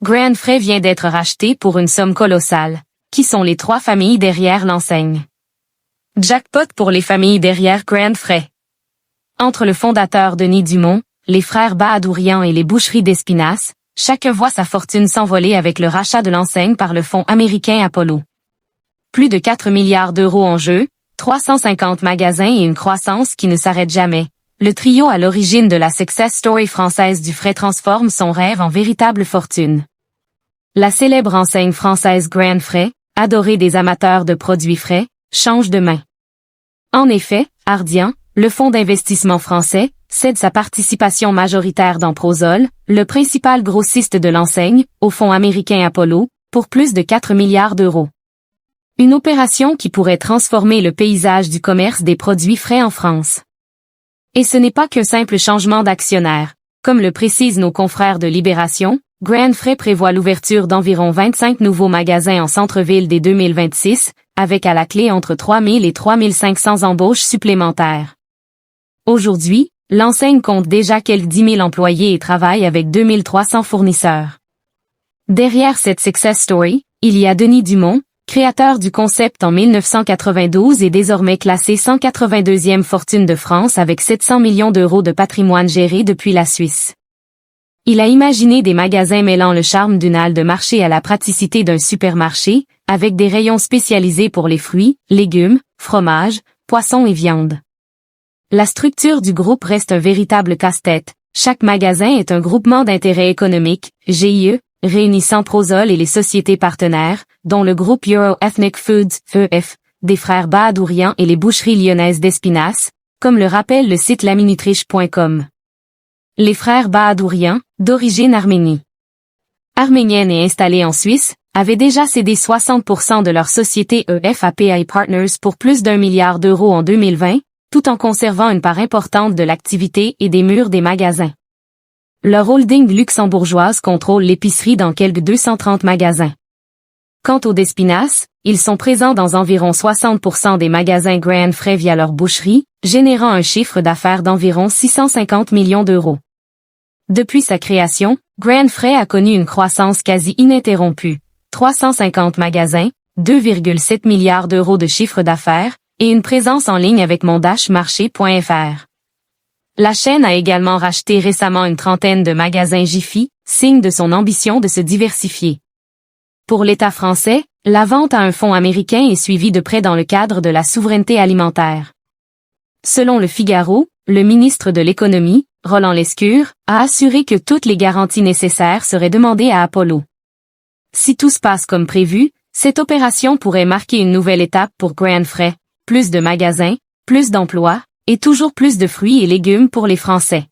Grand Frais vient d'être racheté pour une somme colossale. Qui sont les trois familles derrière l'enseigne? Jackpot pour les familles derrière Grand Frais. Entre le fondateur Denis Dumont, les frères Bahadourian et les boucheries d'Espinasse, chacun voit sa fortune s'envoler avec le rachat de l'enseigne par le fonds américain Apollo. Plus de 4 milliards d'euros en jeu, 350 magasins et une croissance qui ne s'arrête jamais. Le trio à l'origine de la success story française du frais transforme son rêve en véritable fortune. La célèbre enseigne française Grand Frais, adorée des amateurs de produits frais, change de main. En effet, Ardian, le fonds d'investissement français, cède sa participation majoritaire dans Prozol, le principal grossiste de l'enseigne, au fonds américain Apollo, pour plus de 4 milliards d'euros. Une opération qui pourrait transformer le paysage du commerce des produits frais en France. Et ce n'est pas qu'un simple changement d'actionnaire. Comme le précisent nos confrères de Libération, Grand Frais prévoit l'ouverture d'environ 25 nouveaux magasins en centre-ville dès 2026, avec à la clé entre 3 000 et 3 500 embauches supplémentaires. Aujourd'hui, l'enseigne compte déjà quelques 10 000 employés et travaille avec 2 300 fournisseurs. Derrière cette success story, il y a Denis Dumont, créateur du concept en 1992 et désormais classé 182e fortune de France avec 700 millions d'euros de patrimoine géré depuis la Suisse. Il a imaginé des magasins mêlant le charme d'une halle de marché à la praticité d'un supermarché, avec des rayons spécialisés pour les fruits, légumes, fromages, poissons et viandes. La structure du groupe reste un véritable casse-tête. Chaque magasin est un groupement d'intérêt économique, GIE, réunissant Prozol et les sociétés partenaires, dont le groupe Euro Ethnic Foods, EF, des frères Bahadourian et les boucheries lyonnaises d'Espinasse, comme le rappelle le site laminutriche.com. Les frères Bahadourian, d'origine arménienne et installés en Suisse, avaient déjà cédé 60% de leur société EF à PI Partners pour plus d'1 milliard d'euros en 2020, tout en conservant une part importante de l'activité et des murs des magasins. Leur holding luxembourgeoise contrôle l'épicerie dans quelques 230 magasins. Quant aux d'Espinasse, ils sont présents dans environ 60% des magasins Grand Frais via leur boucherie, générant un chiffre d'affaires d'environ 650 millions d'euros. Depuis sa création, Grand Frais a connu une croissance quasi ininterrompue. 350 magasins, 2,7 milliards d'euros de chiffre d'affaires, et une présence en ligne avec mondashmarché.fr. La chaîne a également racheté récemment une trentaine de magasins Jiffy, signe de son ambition de se diversifier. Pour l'État français, la vente à un fonds américain est suivie de près dans le cadre de la souveraineté alimentaire. Selon Le Figaro, le ministre de l'Économie, Roland Lescure, a assuré que toutes les garanties nécessaires seraient demandées à Apollo. Si tout se passe comme prévu, cette opération pourrait marquer une nouvelle étape pour Grand Frais, plus de magasins, plus d'emplois, et toujours plus de fruits et légumes pour les Français.